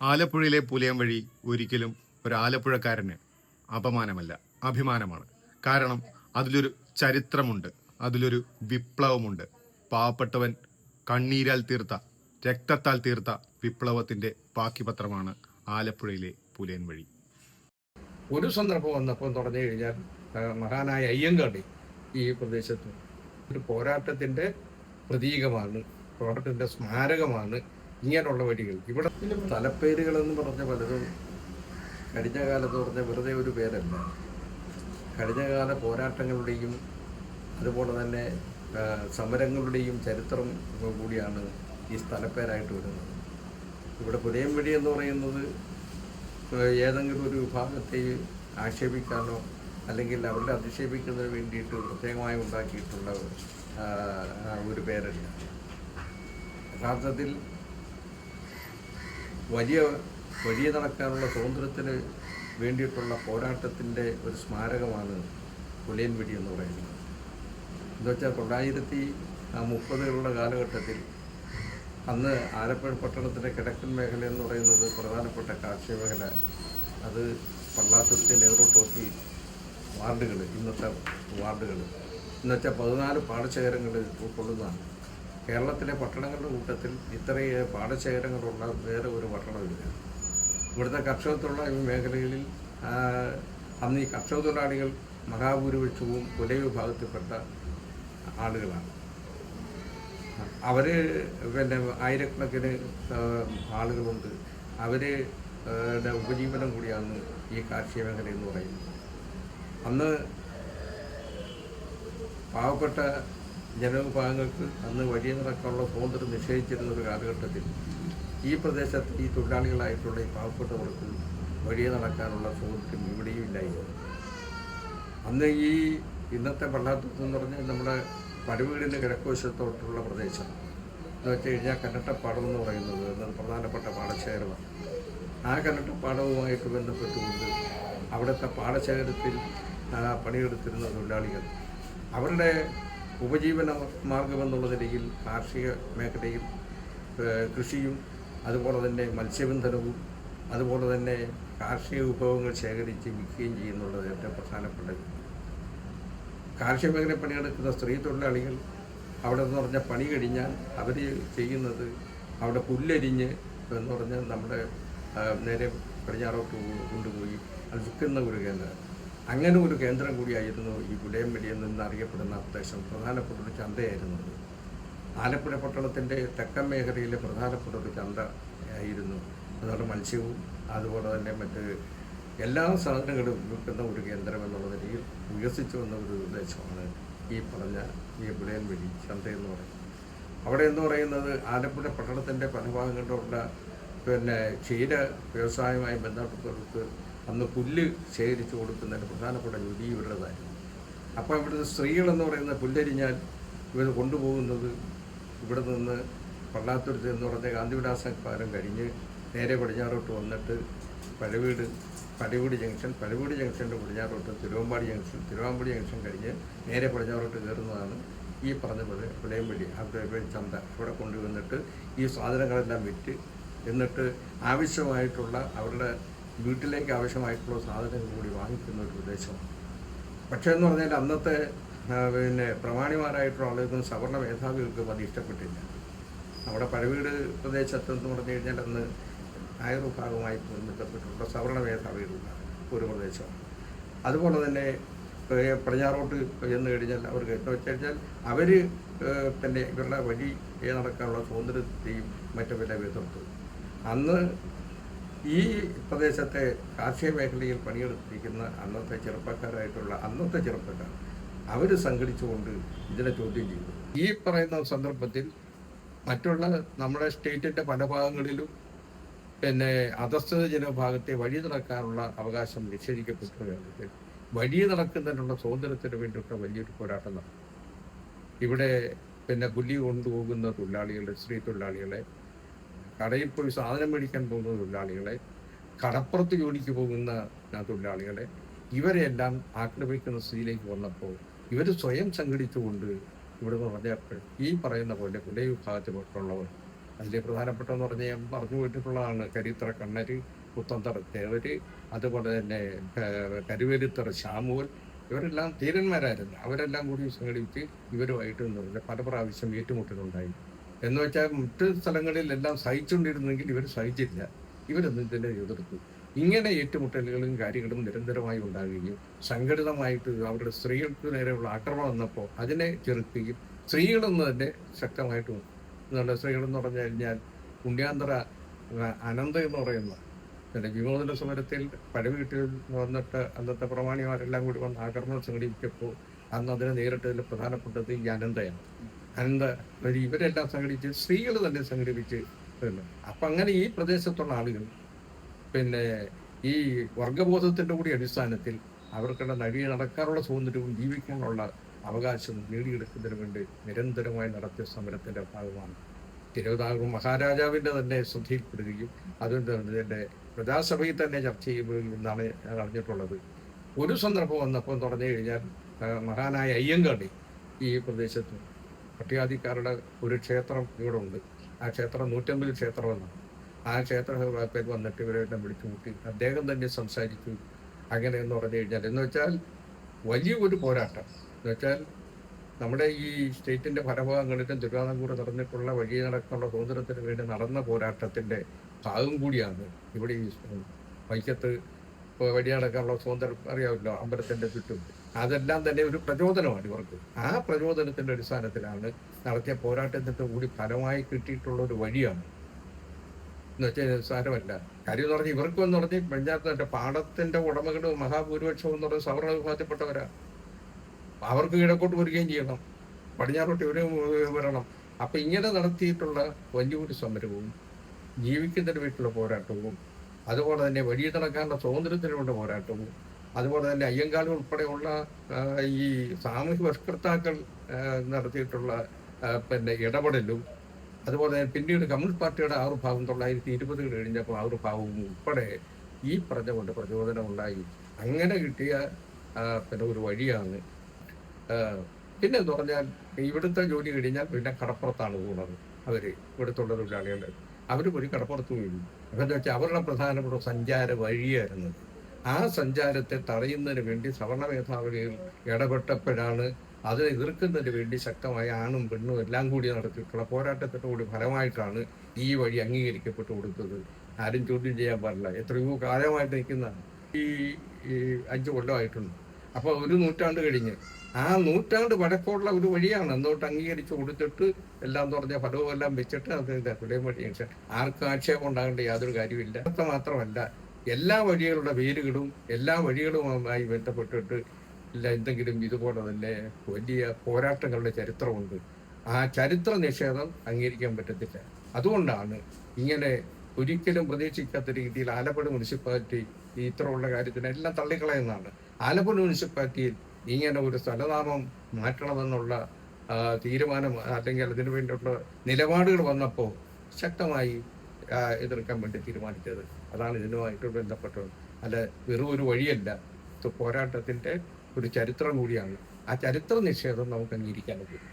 ആലപ്പുഴയിലെ പുലയം വഴി ഒരിക്കലും ഒരു ആലപ്പുഴക്കാരന് അപമാനമല്ല, അഭിമാനമാണ്. കാരണം അതിലൊരു ചരിത്രമുണ്ട്, അതിലൊരു വിപ്ലവമുണ്ട്. പാവപ്പെട്ടവൻ കണ്ണീരാൽ തീർത്ത, രക്തത്താൽ തീർത്ത വിപ്ലവത്തിന്റെ ബാക്കിപത്രമാണ് ആലപ്പുഴയിലെ പുലയൻ വഴി. ഒരു സന്ദർഭം വന്നപ്പോൾ തുടങ്ങി കഴിഞ്ഞാൽ മഹാനായ അയ്യങ്കാളി ഈ പ്രദേശത്ത് ഒരു പോരാട്ടത്തിന്റെ പ്രതീകമാണ്, പോരാട്ടത്തിന്റെ സ്മാരകമാണ് ഇങ്ങനെയുള്ള വഴികൾ. ഇവിടെ സ്ഥലപ്പേരുകളെന്ന് പറഞ്ഞ പലതും കഴിഞ്ഞ കാലത്ത് പറഞ്ഞ വെറുതെ ഒരു പേരല്ല. കഴിഞ്ഞകാല പോരാട്ടങ്ങളുടെയും അതുപോലെ തന്നെ സമരങ്ങളുടെയും ചരിത്രം കൂടിയാണ് ഈ സ്ഥലപ്പേരായിട്ട് വരുന്നത്. ഇവിടെ പുലയം വഴി എന്ന് പറയുന്നത് ഏതെങ്കിലും ഒരു വിഭാഗത്തെ ആക്ഷേപിക്കാനോ അല്ലെങ്കിൽ അവരുടെ അധിക്ഷേപിക്കുന്നതിന് വേണ്ടിയിട്ട് പ്രത്യേകമായി ഉണ്ടാക്കിയിട്ടുള്ള ഒരു പേരല്ല. യഥാർത്ഥത്തിൽ വലിയ നടക്കാനുള്ള സ്വാതന്ത്ര്യത്തിന് വേണ്ടിയിട്ടുള്ള പോരാട്ടത്തിൻ്റെ ഒരു സ്മാരകമാണ് പുലയൻ വഴി എന്ന് പറയുന്നത്. എന്നുവെച്ചാൽ 1930കളുടെ കാലഘട്ടത്തിൽ അന്ന് ആലപ്പുഴ പട്ടണത്തിൻ്റെ കിഴക്കൻ മേഖല എന്ന് പറയുന്നത് പ്രധാനപ്പെട്ട കാർഷിക മേഖല. അത് പള്ളാത്തുരുത്തി, നെഹ്റു ടോപ്പി വാർഡുകൾ, ഇന്നത്തെ വാർഡുകൾ എന്നുവെച്ചാൽ 14 പാടശേഖരങ്ങൾ ഉൾക്കൊള്ളുന്നതാണ്. കേരളത്തിലെ പട്ടണങ്ങളുടെ കൂട്ടത്തിൽ ഇത്രയും പാടശേഖരങ്ങളുള്ള വേറെ ഒരു പട്ടണമില്ല. ഇവിടുത്തെ കർഷകത്തൊഴിലാളി മേഖലകളിൽ അന്ന് ഈ കർഷക തൊഴിലാളികൾ മഹാഭൂരിപക്ഷവും പുലയ വിഭാഗത്തിൽപ്പെട്ട ആളുകളാണ്. അവർ ആയിരക്കണക്കിന് ആളുകളുണ്ട്. അവരുടെ ഉപജീവനം കൂടിയാണ് ഈ കാർഷിക മേഖല എന്ന് പറയുന്നത്. അന്ന് പാവപ്പെട്ട ജനവിഭാഗങ്ങൾക്ക് അന്ന് വലിയ നടക്കാനുള്ള സ്വാതന്ത്ര്യം നിഷേധിച്ചിരുന്ന ഒരു കാലഘട്ടത്തിൽ ഈ പ്രദേശത്ത് ഈ തൊഴിലാളികളായിട്ടുള്ള ഈ പാവപ്പെട്ടവർക്ക് വലിയ നടക്കാനുള്ള സ്വാതന്ത്ര്യം ഇവിടെയും ഇല്ലായിരുന്നു. അന്ന് ഈ ഇന്നത്തെ പള്ളാത്തുരുത്ത് എന്ന് പറഞ്ഞാൽ നമ്മുടെ പടവീടിൻ്റെ കിഴക്കുവശത്തോട്ടുള്ള പ്രദേശം എന്ന് വെച്ച് കഴിഞ്ഞാൽ കന്നട്ടപ്പാടം എന്ന് പറയുന്നത് എന്നത് പ്രധാനപ്പെട്ട പാടശേഖരമാണ്. ആ കന്നട്ടപ്പാടവുമായിട്ട് ബന്ധപ്പെട്ടുകൊണ്ട് അവിടുത്തെ പാടശേഖരത്തിൽ പണിയെടുത്തിരുന്ന തൊഴിലാളികൾ അവരുടെ ഉപജീവന മാർഗമെന്നുള്ള നിലയിൽ കാർഷിക മേഖലയിൽ കൃഷിയും അതുപോലെ തന്നെ മത്സ്യബന്ധനവും അതുപോലെ തന്നെ കാർഷിക വിഭവങ്ങൾ ശേഖരിച്ച് വിൽക്കുകയും ചെയ്യുന്നുള്ളത് ഏറ്റവും പ്രധാനപ്പെട്ടത്. കാർഷിക മേഖല പണിയെടുക്കുന്ന സ്ത്രീ തൊഴിലാളികൾ അവിടെ എന്ന് പറഞ്ഞാൽ പണി കഴിഞ്ഞാൽ അവർ ചെയ്യുന്നത് അവിടെ പുല്ലരിഞ്ഞ് എന്ന് പറഞ്ഞാൽ നമ്മുടെ നേരെ പടിഞ്ഞാറോട്ട് കൊണ്ടുപോയി അത് വിൽക്കുന്ന ഒരു കേന്ദ്രം. അങ്ങനെ ഒരു കേന്ദ്രം കൂടിയായിരുന്നു ഈ പുലയം വഴി എന്നറിയപ്പെടുന്ന പ്രദേശം. പ്രധാനപ്പെട്ട ഒരു ചന്തയായിരുന്നു. ആലപ്പുഴ പട്ടണത്തിൻ്റെ തെക്കൻ മേഖലയിലെ പ്രധാനപ്പെട്ട ഒരു ചന്ത ആയിരുന്നു. അതുകൊണ്ട് മത്സ്യവും അതുപോലെ തന്നെ മറ്റ് എല്ലാ സാധനങ്ങളും വിൽക്കുന്ന ഒരു കേന്ദ്രം എന്നുള്ള നിലയിൽ വികസിച്ചു വന്ന ഒരു പ്രദേശമാണ് ഈ പറഞ്ഞ ഈ പുലയൻ വഴി ചന്ത എന്ന് പറയുന്നത്. അവിടെ എന്ന് പറയുന്നത് ആലപ്പുഴ പട്ടണത്തിൻ്റെ പല ഭാഗങ്ങളിലുള്ള ക്ഷീര വ്യവസായവുമായി ബന്ധപ്പെട്ടവർക്ക് അന്ന് പുല്ല് ശേഖരിച്ചു കൊടുക്കുന്നതിന് പ്രധാനപ്പെട്ട ജോലി ഇവരുടേതായിരുന്നു. അപ്പോൾ ഇവിടുത്തെ സ്ത്രീകളെന്ന് പറയുന്ന പുല്ലരിഞ്ഞാൽ ഇവർ കൊണ്ടുപോകുന്നത് ഇവിടെ നിന്ന് പള്ളാത്തുരുത്ത് എന്ന് പറഞ്ഞ ഗാന്ധിവിലാസ പാലം കഴിഞ്ഞ് നേരെ പടിഞ്ഞാറോട്ട് വന്നിട്ട് പടിവീട് ജംഗ്ഷൻ്റെ പടിഞ്ഞാറോട്ട് തിരുവാമ്പാടി ജംഗ്ഷൻ കഴിഞ്ഞ് നേരെ പടിഞ്ഞാറോട്ട് കയറുന്നതാണ് ഈ പറഞ്ഞ പോലെ പുലയം വഴി. അവിടെ ചന്ത അവിടെ കൊണ്ടുവന്നിട്ട് ഈ സാധനങ്ങളെല്ലാം വിറ്റ് എന്നിട്ട് ആവശ്യമായിട്ടുള്ള അവരുടെ വീട്ടിലേക്ക് ആവശ്യമായിട്ടുള്ള സാധനങ്ങൾ കൂടി വാങ്ങിക്കുന്ന ഒരു പ്രദേശമാണ്. പക്ഷേ എന്ന് പറഞ്ഞാൽ അന്നത്തെ പ്രമാണിമാരായിട്ടുള്ള ആളുകൾക്കും സവർണ മേധാവികൾക്കും അത് ഇഷ്ടപ്പെട്ടില്ല. നമ്മുടെ പഴവീട് പ്രദേശത്തെന്ന് പറഞ്ഞു കഴിഞ്ഞാൽ അന്ന് നായർ വിഭാഗവുമായി ബന്ധപ്പെട്ടുള്ള സവർണ മേധാവികളുള്ള ഒരു പ്രദേശമാണ്. അതുപോലെ തന്നെ പടിഞ്ഞാറോട്ട് ചെന്ന് കഴിഞ്ഞാൽ അവർക്ക് എന്ന് വെച്ച് കഴിഞ്ഞാൽ അവർ തന്നെ ഇവരുടെ വഴി നടക്കാനുള്ള സ്വാതന്ത്ര്യത്തെയും മറ്റു വില എതിർത്തു. അന്ന് ഈ പ്രദേശത്തെ കാർഷിക മേഖലയിൽ പണിയെടുത്തിരിക്കുന്ന അന്നത്തെ ചെറുപ്പക്കാർ അവർ സംഘടിച്ചുകൊണ്ട് ഇതിനെ ചോദ്യം ചെയ്തു. ഈ പറയുന്ന സന്ദർഭത്തിൽ മറ്റുള്ള നമ്മുടെ സ്റ്റേറ്റിൻ്റെ പല ഭാഗങ്ങളിലും അധസ്ഥിത ജനവിഭാഗത്തെ വഴി നടക്കാനുള്ള അവകാശം നിഷേധിക്കപ്പെട്ട വഴി നടക്കുന്നതിനുള്ള സ്വാതന്ത്ര്യത്തിന് വേണ്ടിയിട്ടുള്ള വലിയൊരു പോരാട്ടം നടന്നു. ഇവിടെ പുല്ലി കൊണ്ടുപോകുന്ന തൊഴിലാളികളെ, സ്ത്രീ തൊഴിലാളികളെ, കടയിൽ പോയി സാധനം മേടിക്കാൻ പോകുന്ന തൊഴിലാളികളെ, കടപ്പുറത്ത് ജോലിക്ക് പോകുന്ന തൊഴിലാളികളെ, ഇവരെല്ലാം ആക്രമിക്കുന്ന സ്ഥിതിയിലേക്ക് വന്നപ്പോൾ ഇവർ സ്വയം സംഘടിച്ചുകൊണ്ട് ഇവിടെ നിന്ന് പറഞ്ഞപ്പോൾ ഈ പറയുന്ന പോലെ പുലയ വിഭാഗത്തിൽപ്പെട്ടുള്ളവർ അതിൽ പ്രധാനപ്പെട്ടതെന്ന് പറഞ്ഞാൽ ഞാൻ പറഞ്ഞു പോയിട്ടുള്ളതാണ് കരിത്തറ കണ്ണര്, പുത്തന്തറ തേവര്, അതുപോലെ തന്നെ കരുവരുത്തറ ശാമുവൽ. ഇവരെല്ലാം ധീരന്മാരായിരുന്നു. അവരെല്ലാം കൂടി സംഘടിപ്പിച്ച് ഇവരുമായിട്ട് പല പ്രാവശ്യം ഏറ്റുമുട്ടലുണ്ടായി. എന്ന് വെച്ചാൽ മറ്റ് സ്ഥലങ്ങളിലെല്ലാം സഹിച്ചുകൊണ്ടിരുന്നെങ്കിൽ ഇവർ സഹിച്ചില്ല. ഇവരൊന്നും ഇതിനെ എതിർത്തു. ഇങ്ങനെ ഏറ്റുമുട്ടലുകളും കാര്യങ്ങളും നിരന്തരമായി ഉണ്ടാകുകയും സംഘടിതമായിട്ട് അവരുടെ സ്ത്രീകൾക്ക് നേരെയുള്ള ആക്രമണം വന്നപ്പോൾ അതിനെ ചെറുക്കുകയും സ്ത്രീകളെന്ന് തന്നെ ശക്തമായിട്ട് എന്നുള്ള സ്ത്രീകളെന്ന് പറഞ്ഞു കഴിഞ്ഞാൽ പുണ്യാന്തര അനന്ത എന്ന് പറയുന്ന പിന്നെ വിമോചന സമരത്തിൽ പഴവീട്ടിൽ വന്നിട്ട് അന്നത്തെ പ്രമാണിമാരെല്ലാം കൂടി വന്ന് ആക്രമണം സംഘടിപ്പിച്ചപ്പോൾ അന്ന് അതിനെ നേരിട്ടതിൽ പ്രധാനപ്പെട്ടത് ഈ അനന്തയാണ്. അനന്ത ഇവരെല്ലാം സംഘടിച്ച് സ്ത്രീകൾ തന്നെ സംഘടിപ്പിച്ച് അപ്പം അങ്ങനെ ഈ പ്രദേശത്തുള്ള ആളുകൾ പിന്നെ ഈ വർഗബോധത്തിന്റെ കൂടി അടിസ്ഥാനത്തിൽ അവർക്കുള്ള നടിയെ നടക്കാനുള്ള സ്വാതന്ത്ര്യവും ജീവിക്കാനുള്ള അവകാശവും നേടിയെടുക്കുന്നതിന് വേണ്ടി നിരന്തരമായി നടത്തിയ സമരത്തിന്റെ ഭാഗമാണ്. തിരുവിതാംകൂർ മഹാരാജാവിന്റെ തന്നെ ശ്രദ്ധയിൽപ്പെടുകയും അതുകൊണ്ട് ഇതിന്റെ പ്രജാസഭയിൽ തന്നെ ചർച്ച ചെയ്യുകയും എന്നാണ് ഞാൻ അറിഞ്ഞിട്ടുള്ളത്. ഒരു സന്ദർഭം വന്നപ്പോൾ പറഞ്ഞു കഴിഞ്ഞാൽ മഹാനായ അയ്യങ്കാളി ഈ പ്രദേശത്ത് പട്ടികാതിക്കാരുടെ ഒരു ക്ഷേത്രം ഇവിടെ ഉണ്ട്. ആ ക്ഷേത്രം 150 ക്ഷേത്രമെന്നാണ്. ആ ക്ഷേത്രത്തിൽ വന്നിട്ട് ഇവരെല്ലാം വിളിച്ചു കൂട്ടി അദ്ദേഹം തന്നെ സംസാരിച്ചു. അങ്ങനെ എന്ന് പറഞ്ഞു കഴിഞ്ഞാൽ എന്ന് വെച്ചാൽ വലിയ ഒരു പോരാട്ടം എന്ന് വെച്ചാൽ നമ്മുടെ ഈ സ്റ്റേറ്റിന്റെ പലഭാഗങ്ങളിലും തിരുവിതാംകൂർ നടന്നിട്ടുള്ള വഴി നടക്കാനുള്ള സ്വാതന്ത്ര്യത്തിന് വേണ്ടി നടന്ന പോരാട്ടത്തിന്റെ ഭാഗം കൂടിയാണ് ഇവിടെ ഈ വൈക്കത്ത് വഴി നടക്കാനുള്ള സ്വാതന്ത്ര്യം അറിയാമല്ലോ, അമ്പലത്തിന്റെ ചുറ്റും. അതെല്ലാം തന്നെ ഒരു പ്രചോദനമാണ് ഇവർക്ക്. ആ പ്രചോദനത്തിന്റെ അടിസ്ഥാനത്തിലാണ് നടത്തിയ പോരാട്ടത്തിന്റെ കൂടി ഫലമായി കിട്ടിയിട്ടുള്ള ഒരു വഴിയാണ് എന്ന് വെച്ചാൽ സാരമല്ല. കാര്യം എന്ന് പറഞ്ഞാൽ ഇവർക്ക് എന്ന് പറഞ്ഞാൽ പഞ്ചായത്തിന്റെ പാടത്തിന്റെ ഉടമകൾ മഹാഭൂരിപക്ഷം എന്ന് പറഞ്ഞാൽ സവർണ വിഭാഗത്തിൽപ്പെട്ടവരാ. അവർക്ക് കിഴക്കോട്ട് വരികയും ചെയ്യണം, പടിഞ്ഞാറോട്ട് ഇവര് വരണം. അപ്പൊ ഇങ്ങനെ നടത്തിയിട്ടുള്ള വലിയൊരു സമരവും ജീവിക്കുന്നതിന് വേണ്ടിയുള്ള പോരാട്ടവും അതുപോലെ തന്നെ വഴി നടക്കാനുള്ള സ്വാതന്ത്ര്യത്തിന് വേണ്ട പോരാട്ടവും അതുപോലെ തന്നെ അയ്യങ്കാളി ഉൾപ്പെടെയുള്ള ഈ സാമൂഹ്യ പരിഷ്കർത്താക്കൾ നടത്തിയിട്ടുള്ള പിന്നെ ഇടപെടലും അതുപോലെ തന്നെ പിന്നീട് കമ്മ്യൂണിസ്റ്റ് പാർട്ടിയുടെ ആവിർഭാവം 1920 കഴിഞ്ഞപ്പോൾ ആവിർഭാവവും ഉൾപ്പെടെ ഈ പറഞ്ഞുകൊണ്ട് പ്രചോദനം ഉണ്ടായി. അങ്ങനെ കിട്ടിയ പിന്നെ ഒരു വഴിയാണ്. പിന്നെ എന്ന് പറഞ്ഞാൽ ഇവിടുത്തെ ജോലി കഴിഞ്ഞാൽ പിന്നെ കടപ്പുറത്താണ് പോകുന്നത്. അവര് ഇവിടുത്തുള്ള തൊഴിലാളികൾ അവർ പോയി കടപ്പുറത്ത് വീഴും. എന്താ വെച്ചാൽ അവരുടെ പ്രധാനപ്പെട്ട സഞ്ചാര വഴിയായിരുന്നു. ആ സഞ്ചാരത്തെ തടയുന്നതിന് വേണ്ടി സവർണ മേധാവികൾ ഇടപെട്ടപ്പോഴാണ് അതിനെ എതിർക്കുന്നതിന് വേണ്ടി ശക്തമായ ആണും പെണ്ണും എല്ലാം കൂടി നടത്തിയിട്ടുള്ള പോരാട്ടത്തിന്റെ കൂടി ഫലമായിട്ടാണ് ഈ വഴി അംഗീകരിക്കപ്പെട്ടു കൊടുത്തത്. ആരും ചോദ്യം ചെയ്യാൻ പാടില്ല. എത്രയോ കാലമായിട്ട് നിൽക്കുന്ന ഈ 5 കൊല്ലമായിട്ടുണ്ട്. അപ്പോൾ ഒരു നൂറ്റാണ്ട് കഴിഞ്ഞ് ആ നൂറ്റാണ്ട് വടക്കോടുള്ള ഒരു വഴിയാണ് അന്നോട്ട് അംഗീകരിച്ചു കൊടുത്തിട്ട് എല്ലാം പറഞ്ഞ ഫലവും എല്ലാം വെച്ചിട്ട് അത് ഇവിടെയും വഴി. ആർക്കും ആക്ഷേപം ഉണ്ടാകേണ്ട യാതൊരു കാര്യമില്ല. അത് മാത്രമല്ല എല്ലാ വഴികളുടെ പേരുകളും എല്ലാ വഴികളുമായി ബന്ധപ്പെട്ടിട്ട് എന്തെങ്കിലും ഇതുപോലെ തന്നെ വലിയ പോരാട്ടങ്ങളുടെ ചരിത്രമുണ്ട്. ആ ചരിത്ര നിഷേധം അംഗീകരിക്കാൻ പറ്റത്തില്ല. അതുകൊണ്ടാണ് ഇങ്ങനെ ഒരിക്കലും പ്രതീക്ഷിക്കാത്ത രീതിയിൽ ആലപ്പുഴ മുനിസിപ്പാലിറ്റി ഇത്രയുള്ള കാര്യത്തിനെല്ലാം തള്ളിക്കളയുന്നതാണ്. ആലപ്പുഴ മുനിസിപ്പാലിറ്റിയിൽ ഇങ്ങനെ ഒരു സ്ഥലനാമം മാറ്റണമെന്നുള്ള തീരുമാനം അല്ലെങ്കിൽ അതിനു വേണ്ടിയുള്ള നിലപാടുകൾ വന്നപ്പോൾ ശക്തമായി എതിർക്കാൻ വേണ്ടി തീരുമാനിച്ചത്. അതാണ് ഇതിനുമായിട്ട് ബന്ധപ്പെട്ടത്. അല്ല വെറും ഒരു വഴിയല്ല, പോരാട്ടത്തിന്റെ ഒരു ചരിത്രം കൂടിയാണ്. ആ ചരിത്ര നിഷേധം നമുക്ക് അംഗീകരിക്കാൻ പറ്റും.